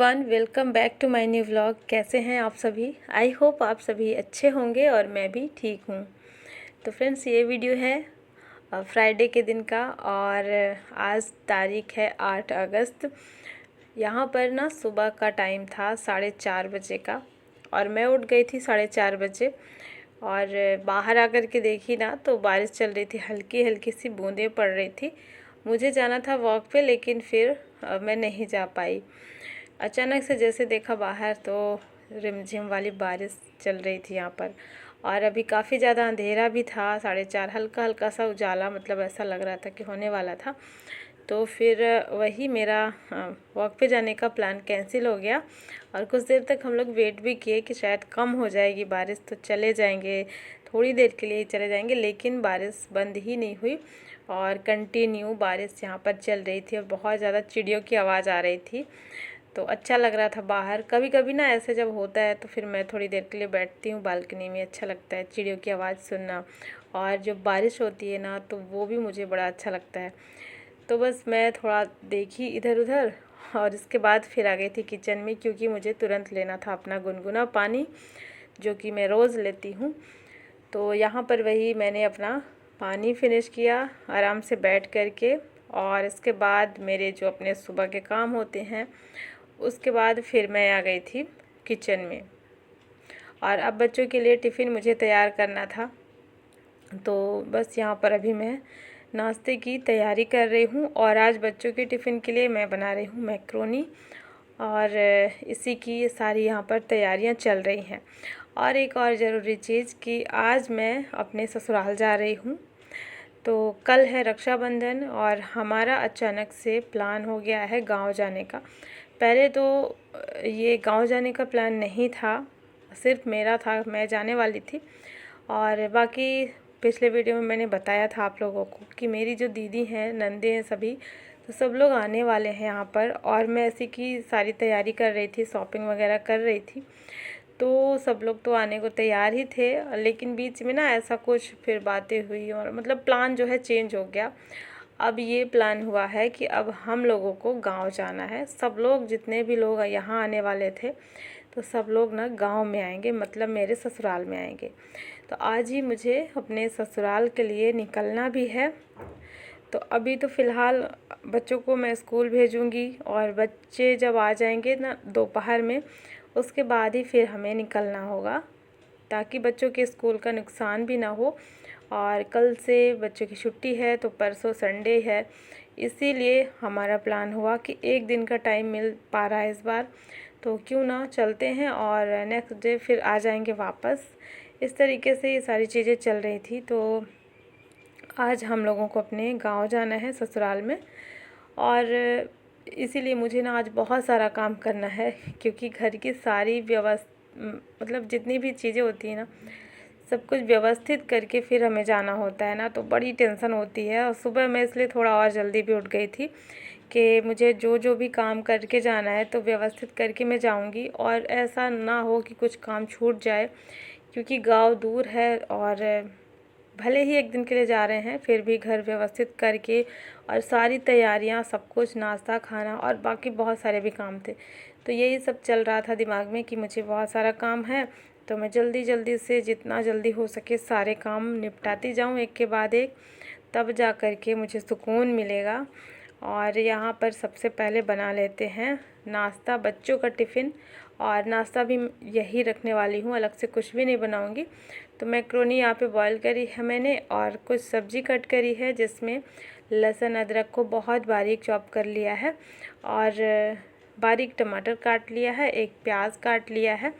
Everyone, welcome back to my new vlog. कैसे हैं आप सभी? आई होप आप सभी अच्छे होंगे और मैं भी ठीक हूँ। तो फ्रेंड्स, ये वीडियो है फ्राइडे के दिन का और आज तारीख है 8 अगस्त। यहाँ पर ना सुबह का टाइम था 4:30 बजे का और मैं उठ गई थी 4:30 बजे और बाहर आकर के देखी ना तो बारिश चल रही थी, हल्की हल्की सी बूंदें पड़ रही थी। मुझे जाना था वॉक पे, लेकिन फिर मैं नहीं जा पाई। अचानक से जैसे देखा बाहर तो रिमझिम वाली बारिश चल रही थी यहाँ पर और अभी काफ़ी ज़्यादा अंधेरा भी था। 4:30 हल्का हल्का सा उजाला, मतलब ऐसा लग रहा था कि होने वाला था। तो फिर वही मेरा वॉक पे जाने का प्लान कैंसिल हो गया और कुछ देर तक हम लोग वेट भी किए कि शायद कम हो जाएगी बारिश तो चले जाएंगे, थोड़ी देर के लिए ही चले जाएंगे। लेकिन बारिश बंद ही नहीं हुई और कंटिन्यू बारिश यहाँ पर चल रही थी और बहुत ज़्यादा चिड़ियों की आवाज़ आ रही थी। तो अच्छा लग रहा था बाहर। कभी कभी ना ऐसे जब होता है तो फिर मैं थोड़ी देर के लिए बैठती हूँ बालकनी में। अच्छा लगता है चिड़ियों की आवाज़ सुनना, और जब बारिश होती है ना तो वो भी मुझे बड़ा अच्छा लगता है। तो बस मैं थोड़ा देखी इधर उधर और इसके बाद फिर आ गई थी किचन में, क्योंकि मुझे तुरंत लेना था अपना गुनगुना पानी, जो कि मैं रोज़ लेती हूँ। तो यहाँ पर वही मैंने अपना पानी फिनिश किया आराम से बैठ कर के, और इसके बाद मेरे जो अपने सुबह के काम होते हैं उसके बाद फिर मैं आ गई थी किचन में। और अब बच्चों के लिए टिफ़िन मुझे तैयार करना था, तो बस यहाँ पर अभी मैं नाश्ते की तैयारी कर रही हूँ। और आज बच्चों के टिफ़िन के लिए मैं बना रही हूँ मैक्रोनी, और इसी की सारी यहाँ पर तैयारियाँ चल रही हैं। और एक और ज़रूरी चीज़ कि आज मैं अपने ससुराल जा रही हूँ। तो कल है रक्षाबंधन और हमारा अचानक से प्लान हो गया है गांव जाने का। पहले तो ये गांव जाने का प्लान नहीं था, सिर्फ मेरा था, मैं जाने वाली थी। और बाकी पिछले वीडियो में मैंने बताया था आप लोगों को कि मेरी जो दीदी हैं, नंदे हैं सभी, तो सब लोग आने वाले हैं यहाँ पर। और मैं ऐसी की सारी तैयारी कर रही थी, शॉपिंग वगैरह कर रही थी। तो सब लोग तो आने को तैयार ही थे, लेकिन बीच में ना ऐसा कुछ फिर बातें हुई और मतलब प्लान जो है चेंज हो गया। अब ये प्लान हुआ है कि अब हम लोगों को गांव जाना है। सब लोग, जितने भी लोग यहाँ आने वाले थे, तो सब लोग ना गांव में आएंगे, मतलब मेरे ससुराल में आएंगे। तो आज ही मुझे अपने ससुराल के लिए निकलना भी है। तो अभी तो फ़िलहाल बच्चों को मैं स्कूल भेजूँगी और बच्चे जब आ जाएंगे ना दोपहर में, उसके बाद ही फिर हमें निकलना होगा, ताकि बच्चों के स्कूल का नुकसान भी ना हो। और कल से बच्चों की छुट्टी है तो परसों संडे है, इसीलिए हमारा प्लान हुआ कि एक दिन का टाइम मिल पा रहा है इस बार, तो क्यों ना चलते हैं और नेक्स्ट डे फिर आ जाएंगे वापस। इस तरीके से ये सारी चीज़ें चल रही थी। तो आज हम लोगों को अपने गांव जाना है, ससुराल में। और इसीलिए मुझे ना आज बहुत सारा काम करना है, क्योंकि घर की सारी मतलब जितनी भी चीज़ें होती हैं ना, सब कुछ व्यवस्थित करके फिर हमें जाना होता है ना, तो बड़ी टेंशन होती है। और सुबह मैं इसलिए थोड़ा और जल्दी भी उठ गई थी कि मुझे जो जो भी काम करके जाना है तो व्यवस्थित करके मैं जाऊंगी, और ऐसा ना हो कि कुछ काम छूट जाए, क्योंकि गांव दूर है और भले ही एक दिन के लिए जा रहे हैं फिर भी घर व्यवस्थित करके और सारी तैयारियां, सब कुछ, नाश्ता, खाना और बाकी बहुत सारे भी काम थे। तो यही सब चल रहा था दिमाग में कि मुझे बहुत सारा काम है, तो मैं जल्दी जल्दी से जितना जल्दी हो सके सारे काम निपटाती जाऊं एक के बाद एक, तब जा कर के मुझे सुकून मिलेगा। और यहाँ पर सबसे पहले बना लेते हैं नाश्ता, बच्चों का टिफ़िन। और नाश्ता भी यही रखने वाली हूँ, अलग से कुछ भी नहीं बनाऊँगी। तो मैक्रोनी यहाँ पे बॉईल करी है मैंने और कुछ सब्ज़ी कट करी है, जिसमें लहसुन अदरक को बहुत बारीक चॉप कर लिया है और बारीक टमाटर काट लिया है, एक प्याज काट लिया है।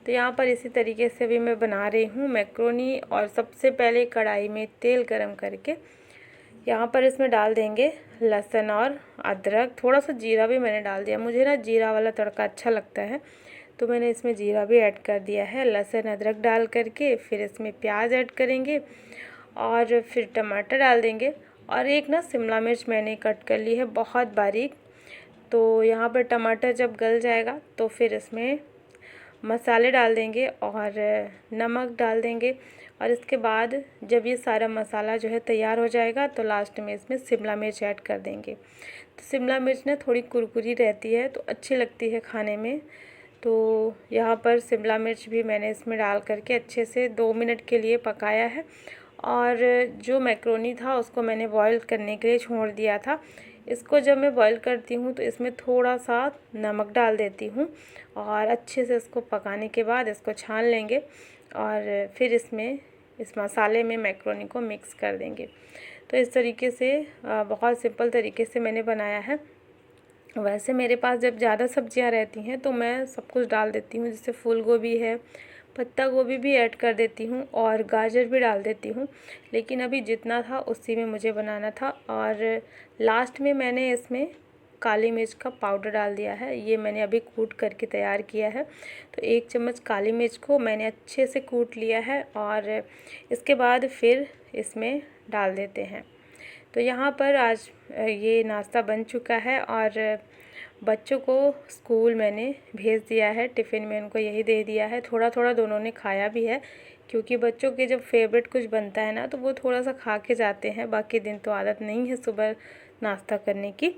तो यहाँ पर इसी तरीके से भी मैं बना रही हूँ मैक्रोनी। और सबसे पहले कढ़ाई में तेल गरम करके यहाँ पर इसमें डाल देंगे लहसुन और अदरक, थोड़ा सा जीरा भी मैंने डाल दिया, मुझे ना जीरा वाला तड़का अच्छा लगता है, तो मैंने इसमें जीरा भी ऐड कर दिया है। लहसुन अदरक डाल करके फिर इसमें प्याज ऐड करेंगे और फिर टमाटर डाल देंगे। और एक ना शिमला मिर्च मैंने कट कर ली है बहुत बारीक। तो यहाँ पर टमाटर जब गल जाएगा तो फिर इसमें मसाले डाल देंगे और नमक डाल देंगे और इसके बाद जब ये सारा मसाला जो है तैयार हो जाएगा तो लास्ट में इसमें शिमला मिर्च ऐड कर देंगे। तो शिमला मिर्च ना थोड़ी कुरकुरी रहती है तो अच्छी लगती है खाने में। तो यहाँ पर शिमला मिर्च भी मैंने इसमें डाल करके अच्छे से 2 मिनट के लिए पकाया है। और जो मैक्रोनी था उसको मैंने बॉईल करने के लिए छोड़ दिया था। इसको जब मैं बॉईल करती हूँ तो इसमें थोड़ा सा नमक डाल देती हूँ और अच्छे से इसको पकाने के बाद इसको छान लेंगे और फिर इस मसाले में मैक्रोनी को मिक्स कर देंगे। तो इस तरीके से बहुत सिंपल तरीके से मैंने बनाया है। वैसे मेरे पास जब ज़्यादा सब्जियां रहती हैं तो मैं सब कुछ डाल देती हूँ, जैसे फूल गोभी है, पत्ता गोभी भी ऐड कर देती हूँ और गाजर भी डाल देती हूँ। लेकिन अभी जितना था उसी में मुझे बनाना था। और लास्ट में मैंने इसमें काली मिर्च का पाउडर डाल दिया है। ये मैंने अभी कूट करके तैयार किया है। तो 1 चम्मच काली मिर्च को मैंने अच्छे से कूट लिया है और इसके बाद फिर इसमें डाल देते हैं। तो यहाँ पर आज ये नाश्ता बन चुका है और बच्चों को स्कूल मैंने भेज दिया है। टिफ़िन में उनको यही दे दिया है। थोड़ा थोड़ा दोनों ने खाया भी है, क्योंकि बच्चों के जब फेवरेट कुछ बनता है ना तो वो थोड़ा सा खा के जाते हैं। बाकी दिन तो आदत नहीं है सुबह नाश्ता करने की।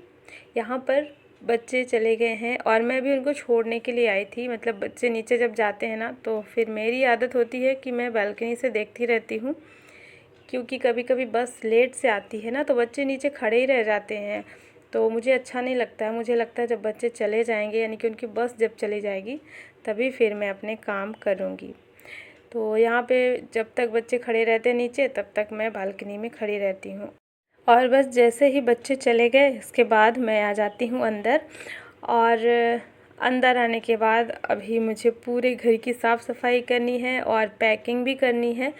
यहाँ पर बच्चे चले गए हैं और मैं भी उनको छोड़ने के लिए आई थी। मतलब बच्चे नीचे जब जाते हैं ना तो फिर मेरी आदत होती है कि मैं बालकनी से देखती रहती हूँ, क्योंकि कभी कभी बस लेट से आती है ना तो बच्चे नीचे खड़े ही रह जाते हैं। तो मुझे अच्छा नहीं लगता है। मुझे लगता है जब बच्चे चले जाएंगे, यानी कि उनकी बस जब चली जाएगी तभी फिर मैं अपने काम करूँगी। तो यहाँ पे जब तक बच्चे खड़े रहते हैं नीचे तब तक मैं बालकनी में खड़ी रहती हूँ। और बस जैसे ही बच्चे चले गए इसके बाद मैं आ जाती हूँ अंदर। और अंदर आने के बाद अभी मुझे पूरे घर की साफ़ सफाई करनी है और पैकिंग भी करनी है,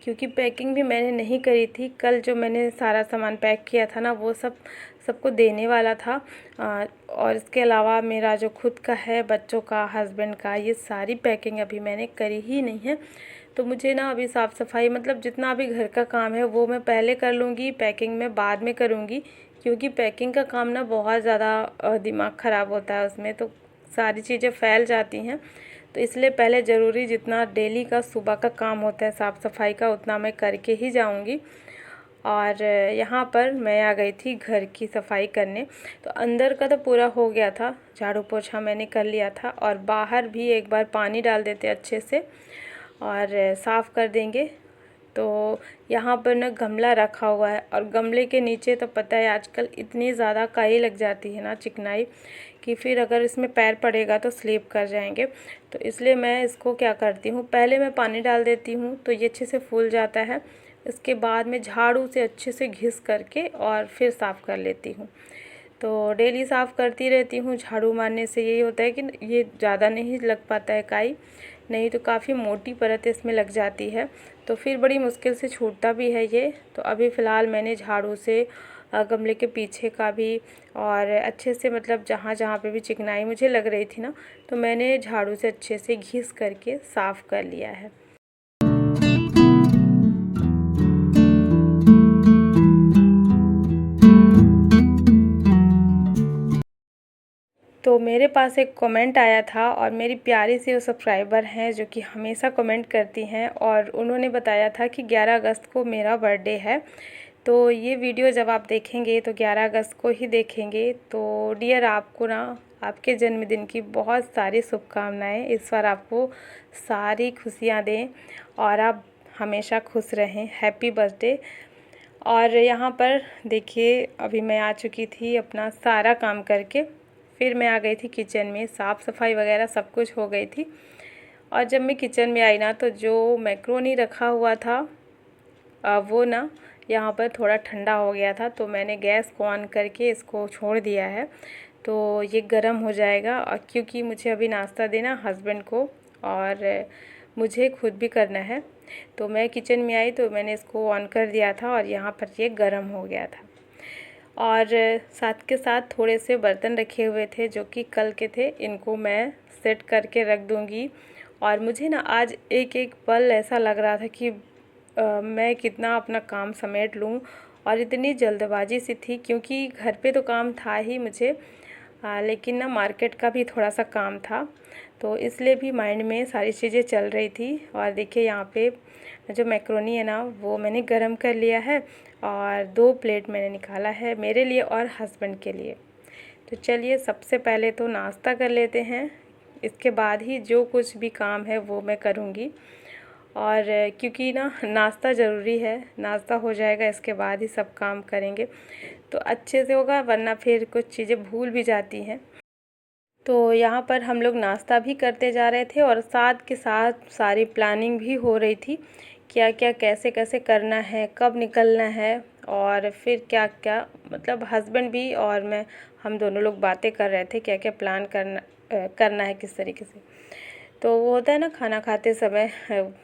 क्योंकि पैकिंग भी मैंने नहीं करी थी। कल जो मैंने सारा सामान पैक किया था ना वो सबको देने वाला था। और इसके अलावा मेरा जो खुद का है, बच्चों का, हस्बैंड का, ये सारी पैकिंग अभी मैंने करी ही नहीं है। तो मुझे ना अभी साफ़ सफाई मतलब जितना अभी घर का काम है वो मैं पहले कर लूँगी, पैकिंग मैं बाद में करूँगी। क्योंकि पैकिंग का काम ना बहुत ज़्यादा दिमाग ख़राब होता है उसमें, तो सारी चीज़ें फैल जाती हैं। तो इसलिए पहले ज़रूरी जितना डेली का सुबह का काम होता है साफ़ सफाई का उतना मैं करके ही जाऊंगी। और यहाँ पर मैं आ गई थी घर की सफाई करने। तो अंदर का तो पूरा हो गया था, झाड़ू पोछा मैंने कर लिया था और बाहर भी एक बार पानी डाल देते अच्छे से और साफ़ कर देंगे। तो यहाँ पर ना गमला रखा हुआ है और गमले के नीचे तो पता है आजकल इतनी ज़्यादा काई लग जाती है ना, चिकनाई, कि फिर अगर इसमें पैर पड़ेगा तो स्लिप कर जाएंगे। तो इसलिए मैं इसको क्या करती हूँ, पहले मैं पानी डाल देती हूँ तो ये अच्छे से फूल जाता है। इसके बाद मैं झाड़ू से अच्छे से घिस करके और फिर साफ़ कर लेती हूँ। तो डेली साफ़ करती रहती हूँ। झाड़ू मारने से यही होता है कि ये ज़्यादा नहीं लग पाता है काई, नहीं तो काफ़ी मोटी परत इसमें लग जाती है, तो फिर बड़ी मुश्किल से छूटता भी है ये। तो अभी फ़िलहाल मैंने झाड़ू से गमले के पीछे का भी और अच्छे से मतलब जहाँ जहाँ पे भी चिकनाई मुझे लग रही थी ना तो मैंने झाड़ू से अच्छे से घिस करके साफ़ कर लिया है। तो मेरे पास एक कमेंट आया था और मेरी प्यारी सी वो सब्सक्राइबर हैं जो कि हमेशा कमेंट करती हैं, और उन्होंने बताया था कि 11 अगस्त को मेरा बर्थडे है। तो ये वीडियो जब आप देखेंगे तो 11 अगस्त को ही देखेंगे। तो डियर, आपको ना आपके जन्मदिन की बहुत सारी शुभकामनाएं। इस बार आपको सारी खुशियां दें और आप हमेशा खुश रहें। Happy birthday. और यहाँ पर देखिए अभी मैं आ चुकी थी अपना सारा काम करके, फिर मैं आ गई थी किचन में। साफ़ सफाई वगैरह सब कुछ हो गई थी। और जब मैं किचन में आई ना तो जो मैक्रोनी रखा हुआ था वो ना यहाँ पर थोड़ा ठंडा हो गया था। तो मैंने गैस को ऑन करके इसको छोड़ दिया है। तो ये गर्म हो जाएगा, और क्योंकि मुझे अभी नाश्ता देना हस्बैंड को और मुझे खुद भी करना है। तो मैं किचन में आई तो मैंने इसको ऑन कर दिया था और यहाँ पर ये गर्म हो गया था। और साथ के साथ थोड़े से बर्तन रखे हुए थे जो कि कल के थे, इनको मैं सेट करके रख दूँगी। और मुझे ना आज एक एक पल ऐसा लग रहा था कि मैं कितना अपना काम समेट लूँ, और इतनी जल्दबाजी सी थी क्योंकि घर पे तो काम था ही मुझे, लेकिन ना मार्केट का भी थोड़ा सा काम था। तो इसलिए भी माइंड में सारी चीज़ें चल रही थी। और देखिए यहाँ पे जो मैक्रोनी है ना वो मैंने गरम कर लिया है और 2 प्लेट मैंने निकाला है मेरे लिए और हस्बैंड के लिए। तो चलिए सबसे पहले तो नाश्ता कर लेते हैं, इसके बाद ही जो कुछ भी काम है वो मैं करूँगी। और क्योंकि ना नाश्ता ज़रूरी है, नाश्ता हो जाएगा इसके बाद ही सब काम करेंगे तो अच्छे से होगा, वरना फिर कुछ चीज़ें भूल भी जाती हैं। तो यहाँ पर हम लोग नाश्ता भी करते जा रहे थे और साथ के साथ सारी प्लानिंग भी हो रही थी, क्या क्या कैसे कैसे करना है, कब निकलना है और फिर क्या क्या, मतलब हस्बैंड भी और मैं, हम दोनों लोग बातें कर रहे थे क्या क्या प्लान करना है किस तरीके से। तो वो होता है ना खाना खाते समय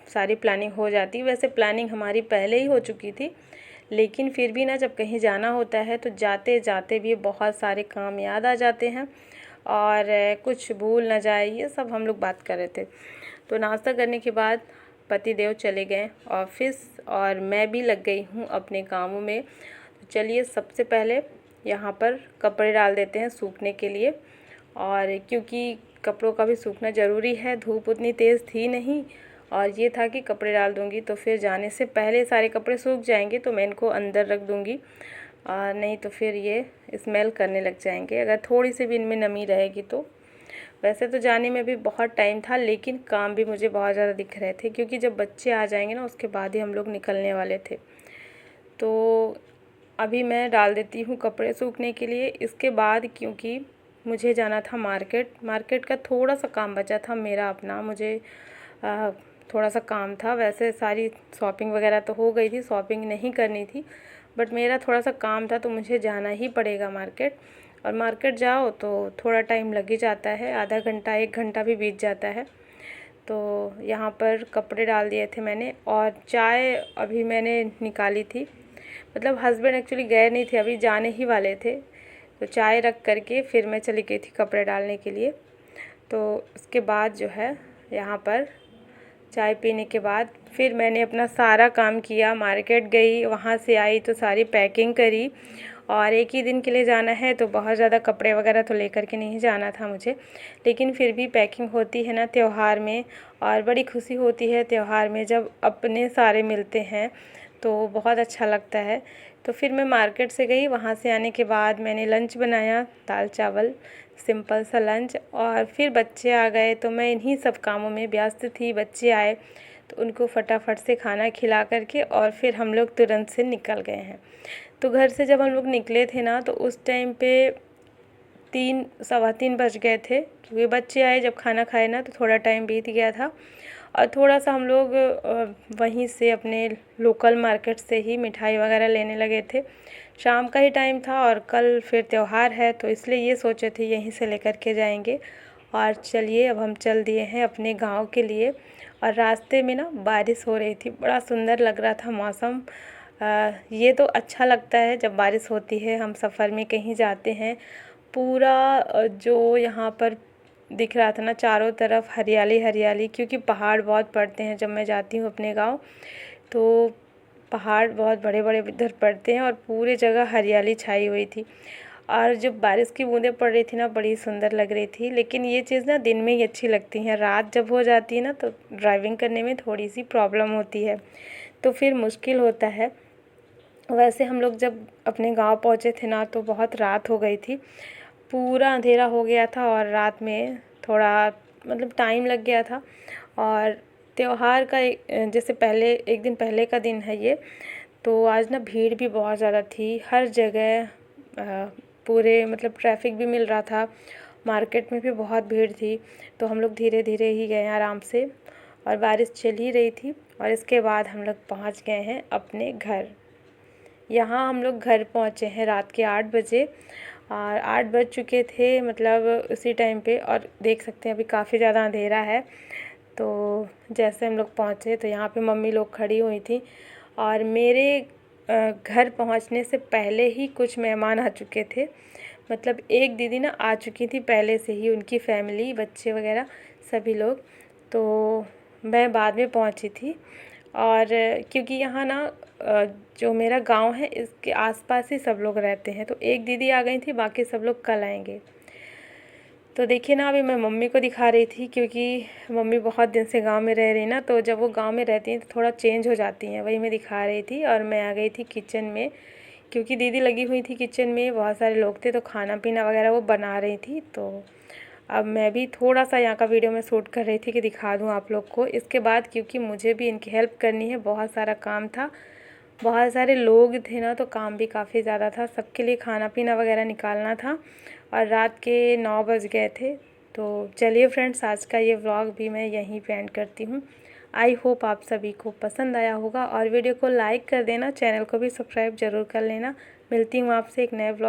सारी प्लानिंग हो जाती है। वैसे प्लानिंग हमारी पहले ही हो चुकी थी, लेकिन फिर भी ना जब कहीं जाना होता है तो जाते जाते भी बहुत सारे काम याद आ जाते हैं और कुछ भूल ना जाए, ये सब हम लोग बात कर रहे थे। तो नाश्ता करने के बाद पति देव चले गए ऑफिस और मैं भी लग गई हूँ अपने कामों में। तो चलिए सबसे पहले यहाँ पर कपड़े डाल देते हैं सूखने के लिए, और क्योंकि कपड़ों का भी सूखना ज़रूरी है, धूप उतनी तेज़ थी नहीं और ये था कि कपड़े डाल दूँगी तो फिर जाने से पहले सारे कपड़े सूख जाएंगे तो मैं इनको अंदर रख दूँगी, और नहीं तो फिर ये स्मेल करने लग जाएंगे अगर थोड़ी सी भी इनमें नमी रहेगी तो। वैसे तो जाने में भी बहुत टाइम था, लेकिन काम भी मुझे बहुत ज़्यादा दिख रहे थे क्योंकि जब बच्चे आ जाएंगे ना उसके बाद ही हम लोग निकलने वाले थे। तो अभी मैं डाल देती हूँ कपड़े सूखने के लिए। इसके बाद क्योंकि मुझे जाना था मार्केट का थोड़ा सा काम बचा था मेरा अपना, मुझे थोड़ा सा काम था। वैसे सारी शॉपिंग वगैरह तो हो गई थी, शॉपिंग नहीं करनी थी, बट मेरा थोड़ा सा काम था तो मुझे जाना ही पड़ेगा मार्केट। और मार्केट जाओ तो थोड़ा टाइम लग ही जाता है, आधा घंटा 1 घंटा भी बीत जाता है। तो यहाँ पर कपड़े डाल दिए थे मैंने और चाय अभी मैंने निकाली थी, मतलब हस्बैंड एक्चुअली गए नहीं थे, अभी जाने ही वाले थे। तो चाय रख करके फिर मैं चली गई थी कपड़े डालने के लिए। तो उसके बाद जो है यहाँ पर चाय पीने के बाद फिर मैंने अपना सारा काम किया, मार्केट गई, वहाँ से आई तो सारी पैकिंग करी। और एक ही दिन के लिए जाना है तो बहुत ज़्यादा कपड़े वगैरह तो लेकर के नहीं जाना था मुझे, लेकिन फिर भी पैकिंग होती है ना त्यौहार में, और बड़ी खुशी होती है त्यौहार में जब अपने सारे मिलते हैं तो बहुत अच्छा लगता है। तो फिर मैं मार्केट से गई, वहाँ से आने के बाद मैंने लंच बनाया, दाल चावल सिंपल सा लंच। और फिर बच्चे आ गए तो मैं इन्हीं सब कामों में व्यस्त थी। बच्चे आए तो उनको फटाफट से खाना खिला करके और फिर हम लोग तुरंत से निकल गए हैं। तो घर से जब हम लोग निकले थे ना तो उस टाइम पे 3 सवा 3 बज गए थे, क्योंकि बच्चे आए जब खाना खाए ना तो थोड़ा टाइम बीत गया था। और थोड़ा सा हम लोग वहीं से अपने लोकल मार्केट से ही मिठाई वगैरह लेने लगे थे। शाम का ही टाइम था और कल फिर त्यौहार है तो इसलिए ये सोचे थे यहीं से लेकर के जाएंगे। और चलिए अब हम चल दिए हैं अपने गांव के लिए। और रास्ते में ना बारिश हो रही थी, बड़ा सुंदर लग रहा था मौसम। ये तो अच्छा लगता है जब बारिश होती है, हम सफ़र में कहीं जाते हैं, पूरा जो यहाँ पर दिख रहा था ना चारों तरफ हरियाली हरियाली, क्योंकि पहाड़ बहुत पड़ते हैं जब मैं जाती हूँ अपने गांव तो पहाड़ बहुत बड़े बड़े इधर पड़ते हैं और पूरे जगह हरियाली छाई हुई थी। और जब बारिश की बूंदें पड़ रही थी ना बड़ी सुंदर लग रही थी। लेकिन ये चीज़ ना दिन में ही अच्छी लगती है, रात जब हो जाती है ना तो ड्राइविंग करने में थोड़ी सी प्रॉब्लम होती है, तो फिर मुश्किल होता है। वैसे हम लोग जब अपने गांव पहुंचे थे ना तो बहुत रात हो गई थी, पूरा अंधेरा हो गया था और रात में थोड़ा मतलब टाइम लग गया था। और त्योहार का जैसे पहले एक दिन पहले का दिन है ये, तो आज ना भीड़ भी बहुत ज़्यादा थी हर जगह, पूरे मतलब ट्रैफिक भी मिल रहा था, मार्केट में भी बहुत भीड़ थी। तो हम लोग धीरे धीरे ही गए आराम से, और बारिश चल ही रही थी। और इसके बाद हम लोग पहुंच गए हैं अपने घर। यहाँ हम लोग घर पहुँचे हैं रात के 8 बजे, और 8 बज चुके थे मतलब उसी टाइम पे। और देख सकते हैं अभी काफ़ी ज़्यादा अंधेरा है। तो जैसे हम लोग पहुँचे तो यहाँ पे मम्मी लोग खड़ी हुई थी, और मेरे घर पहुँचने से पहले ही कुछ मेहमान आ चुके थे। मतलब एक दीदी ना आ चुकी थी पहले से ही, उनकी फैमिली बच्चे वगैरह सभी लोग। तो मैं बाद में पहुँची थी। और क्योंकि यहाँ ना जो मेरा गांव है इसके आसपास ही सब लोग रहते हैं, तो एक दीदी आ गई थी, बाकी सब लोग कल आएंगे। तो देखिए ना, अभी मैं मम्मी को दिखा रही थी क्योंकि मम्मी बहुत दिन से गांव में रह रही ना, तो जब वो गांव में रहती हैं तो थोड़ा चेंज हो जाती हैं, वही मैं दिखा रही थी। और मैं आ गई थी किचन में क्योंकि दीदी लगी हुई थी किचन में, बहुत सारे लोग थे तो खाना पीना वगैरह वो बना रही थी। तो अब मैं भी थोड़ा सा यहाँ का वीडियो में शूट कर रही थी कि दिखा दूँ आप लोग को। इसके बाद क्योंकि मुझे भी इनकी हेल्प करनी है, बहुत सारा काम था, बहुत सारे लोग थे ना, तो काम भी काफ़ी ज़्यादा था, सबके लिए खाना पीना वगैरह निकालना था और रात के 9 बज गए थे। तो चलिए फ्रेंड्स, आज का ये व्लॉग भी मैं यहीं पे एंड करती हूँ। आई होप आप सभी को पसंद आया होगा और वीडियो को लाइक कर देना, चैनल को भी सब्सक्राइब ज़रूर कर लेना। मिलती हूँ आपसे एक नए व्लॉग